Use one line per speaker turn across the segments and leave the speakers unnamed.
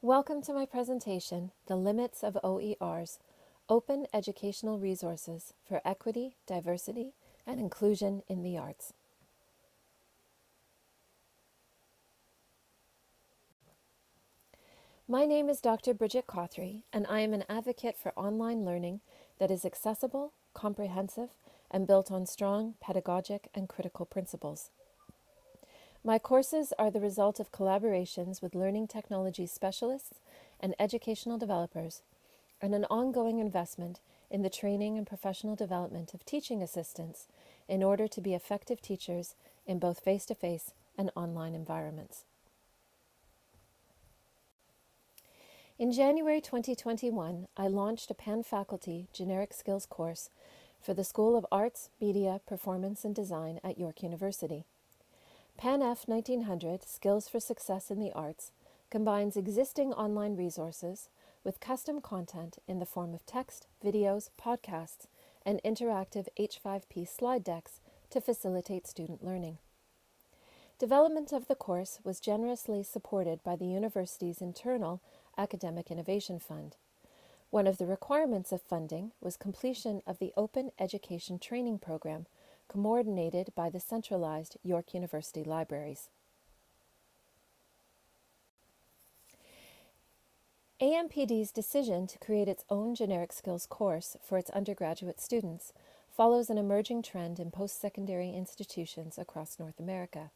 Welcome to my presentation, The Limits of OERs, Open Educational Resources for Equity, Diversity, and Inclusion in the Arts. My name is Dr. Bridget Cauthery, and I am an advocate for online learning that is accessible, comprehensive, and built on strong pedagogic and critical principles. My courses are the result of collaborations with learning technology specialists and educational developers, and an ongoing investment in the training and professional development of teaching assistants in order to be effective teachers in both face-to-face and online environments. In January 2021, I launched a pan-faculty generic skills course for the School of Arts, Media, Performance, and Design at York University. PAN-F 1900 Skills for Success in the Arts combines existing online resources with custom content in the form of text, videos, podcasts, and interactive H5P slide decks to facilitate student learning. Development of the course was generously supported by the university's internal Academic Innovation Fund. One of the requirements of funding was completion of the Open Education Training Program, coordinated by the centralized York University Libraries. AMPD's decision to create its own generic skills course for its undergraduate students follows an emerging trend in post-secondary institutions across North America.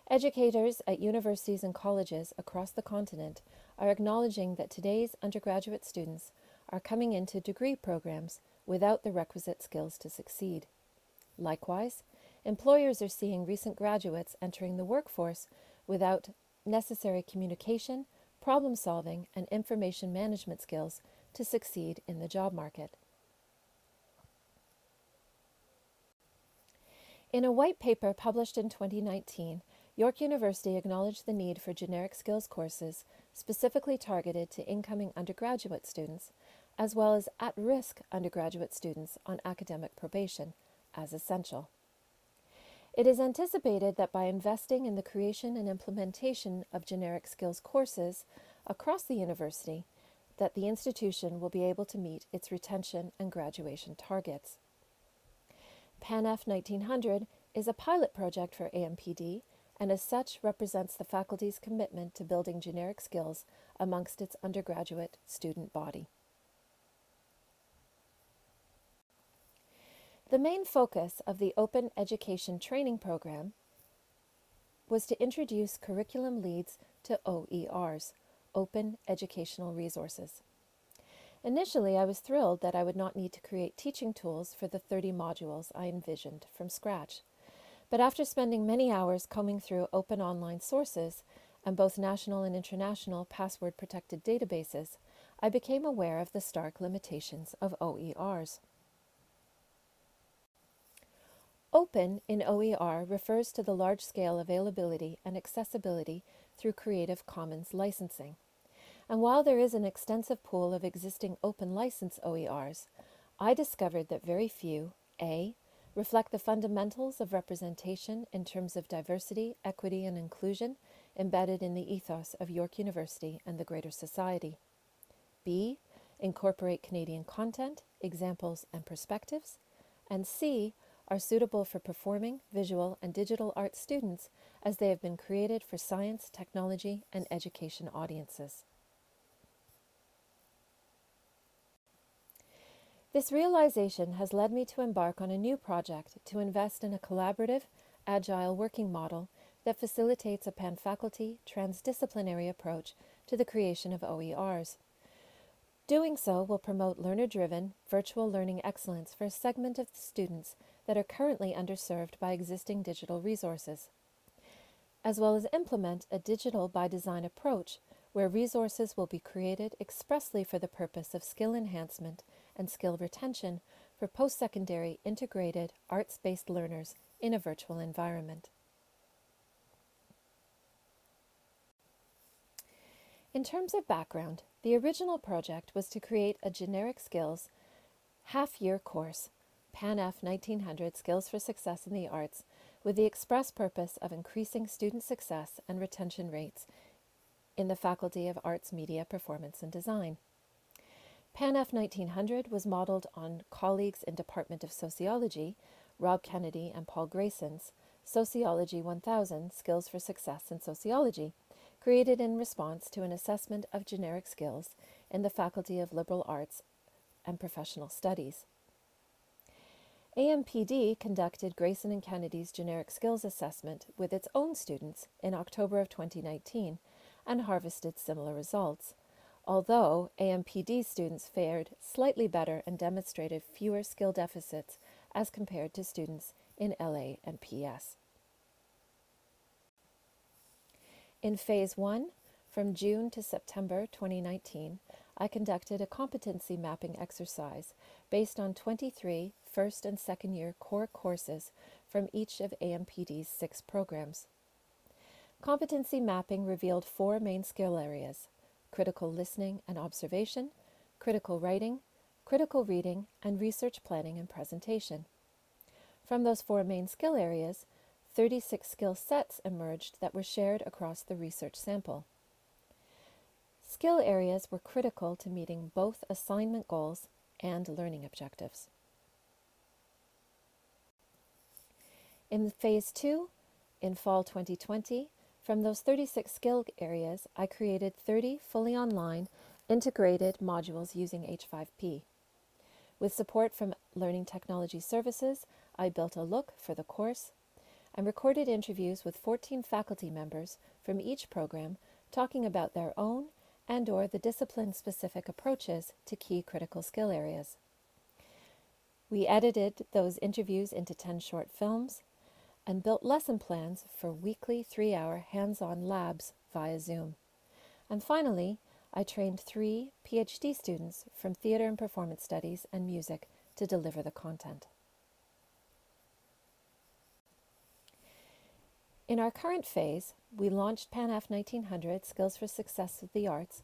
Educators at universities and colleges across the continent are acknowledging that today's undergraduate students are coming into degree programs without the requisite skills to succeed. Likewise, employers are seeing recent graduates entering the workforce without necessary communication, problem-solving, and information management skills to succeed in the job market. In a white paper published in 2019, York University acknowledged the need for generic skills courses specifically targeted to incoming undergraduate students, as well as at-risk undergraduate students on academic probation, as essential. It is anticipated that by investing in the creation and implementation of generic skills courses across the university, that the institution will be able to meet its retention and graduation targets. PAN-F 1900 is a pilot project for AMPD, and as such represents the faculty's commitment to building generic skills amongst its undergraduate student body. The main focus of the Open Education Training Program was to introduce curriculum leads to OERs, Open Educational Resources. Initially, I was thrilled that I would not need to create teaching tools for the 30 modules I envisioned from scratch. But after spending many hours combing through open online sources and both national and international password-protected databases, I became aware of the stark limitations of OERs. Open in OER refers to the large-scale availability and accessibility through Creative Commons licensing. And while there is an extensive pool of existing open license OERs, I discovered that very few, A, reflect the fundamentals of representation in terms of diversity, equity, and inclusion embedded in the ethos of York University and the greater society. B, incorporate Canadian content, examples, and perspectives. And C, are suitable for performing, visual, and digital art students as they have been created for science, technology, and education audiences. This realization has led me to embark on a new project to invest in a collaborative, agile working model that facilitates a pan-faculty, transdisciplinary approach to the creation of OERs. Doing so will promote learner-driven, virtual learning excellence for a segment of students that are currently underserved by existing digital resources, as well as implement a digital by design approach where resources will be created expressly for the purpose of skill enhancement and skill retention for post-secondary integrated arts-based learners in a virtual environment. In terms of background, the original project was to create a generic skills half-year course, PAN-F 1900 Skills for Success in the Arts, with the express purpose of increasing student success and retention rates in the Faculty of Arts, Media, Performance and Design. PANF 1900 was modeled on colleagues in Department of Sociology, Rob Kennedy and Paul Grayson's Sociology 1000 Skills for Success in Sociology, created in response to an assessment of generic skills in the Faculty of Liberal Arts and Professional Studies. AMPD conducted Grayson and Kennedy's Generic Skills Assessment with its own students in October of 2019 and harvested similar results, although AMPD students fared slightly better and demonstrated fewer skill deficits as compared to students in LA and PS. In Phase 1, from June to September 2019, I conducted a competency mapping exercise based on 23 first and second year core courses from each of AMPD's 6 programs. Competency mapping revealed 4 main skill areas: critical listening and observation, critical writing, critical reading, and research planning and presentation. From those 4 main skill areas, 36 skill sets emerged that were shared across the research sample. Skill areas were critical to meeting both assignment goals and learning objectives. In Phase 2, in fall 2020, from those 36 skill areas, I created 30 fully online integrated modules using H5P. With support from Learning Technology Services, I built a look for the course and recorded interviews with 14 faculty members from each program talking about their own and/or the discipline-specific approaches to key critical skill areas. We edited those interviews into 10 short films and built lesson plans for weekly 3-hour hands-on labs via Zoom. And finally, I trained 3 PhD students from Theatre and Performance Studies and Music to deliver the content. In our current phase, we launched PANF 1900 Skills for Success of the Arts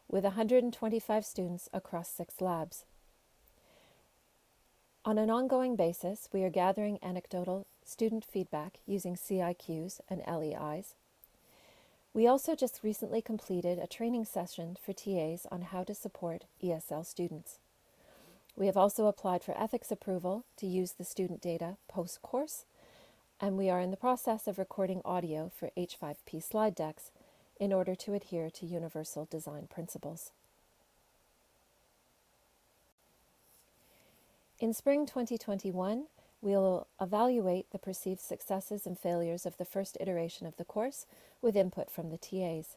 with 125 students across 6 labs. On an ongoing basis, we are gathering anecdotal student feedback using CIQs and LEIs. We also just recently completed a training session for TAs on how to support ESL students. We have also applied for ethics approval to use the student data post-course, and we are in the process of recording audio for H5P slide decks in order to adhere to universal design principles. In spring 2021, we will evaluate the perceived successes and failures of the first iteration of the course with input from the TAs.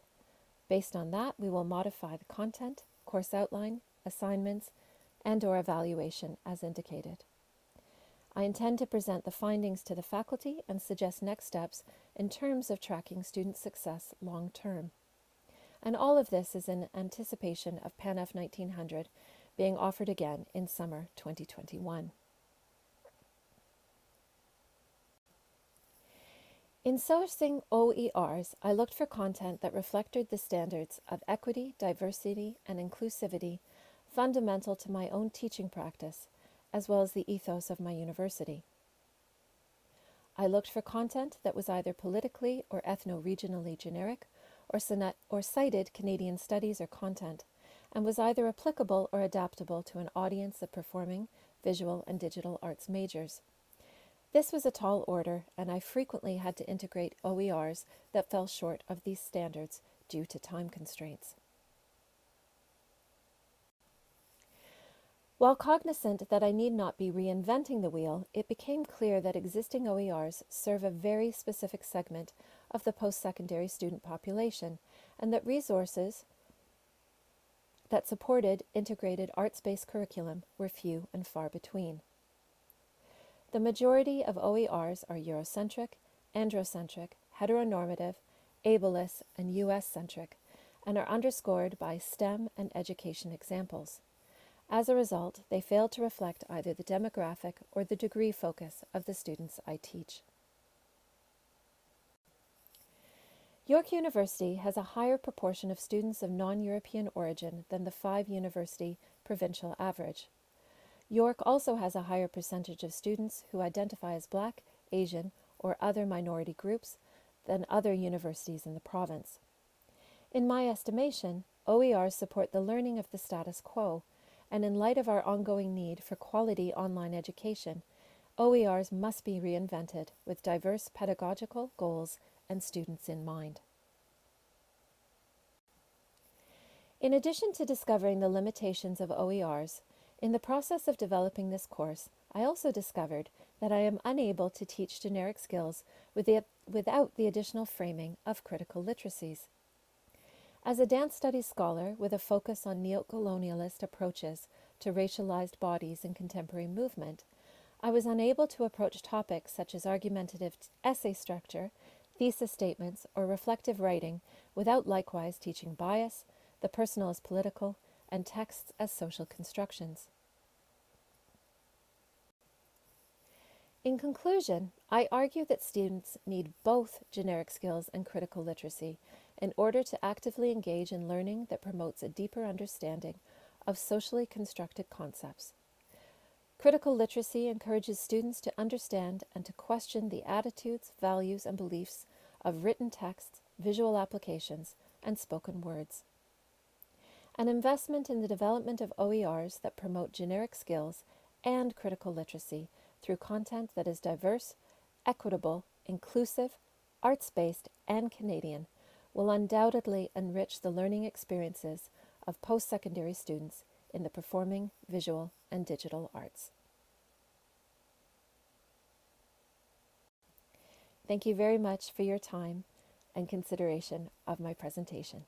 Based on that, we will modify the content, course outline, assignments, and/or evaluation as indicated. I intend to present the findings to the faculty and suggest next steps in terms of tracking student success long term. And all of this is in anticipation of PANF 1900 being offered again in summer 2021. In sourcing OERs, I looked for content that reflected the standards of equity, diversity, and inclusivity fundamental to my own teaching practice, as well as the ethos of my university. I looked for content that was either politically or ethno-regionally generic, or cited Canadian studies or content, and was either applicable or adaptable to an audience of performing, visual, and digital arts majors. This was a tall order, and I frequently had to integrate OERs that fell short of these standards due to time constraints. While cognizant that I need not be reinventing the wheel, it became clear that existing OERs serve a very specific segment of the post-secondary student population, and that resources that supported integrated arts-based curriculum were few and far between. The majority of OERs are Eurocentric, androcentric, heteronormative, ableist, and US-centric, and are underscored by STEM and education examples. As a result, they fail to reflect either the demographic or the degree focus of the students I teach. York University has a higher proportion of students of non-European origin than the 5-university provincial average. York also has a higher percentage of students who identify as Black, Asian, or other minority groups than other universities in the province. In my estimation, OERs support the learning of the status quo, and in light of our ongoing need for quality online education, OERs must be reinvented with diverse pedagogical goals and students in mind. In addition to discovering the limitations of OERs, in the process of developing this course, I also discovered that I am unable to teach generic skills without the additional framing of critical literacies. As a dance studies scholar with a focus on neo-colonialist approaches to racialized bodies in contemporary movement, I was unable to approach topics such as argumentative essay structure, thesis statements, or reflective writing without likewise teaching bias, the personal as political, and texts as social constructions. In conclusion, I argue that students need both generic skills and critical literacy in order to actively engage in learning that promotes a deeper understanding of socially constructed concepts. Critical literacy encourages students to understand and to question the attitudes, values, and beliefs of written texts, visual applications, and spoken words. An investment in the development of OERs that promote generic skills and critical literacy through content that is diverse, equitable, inclusive, arts-based, and Canadian will undoubtedly enrich the learning experiences of post-secondary students in the performing, visual, and digital arts. Thank you very much for your time and consideration of my presentation.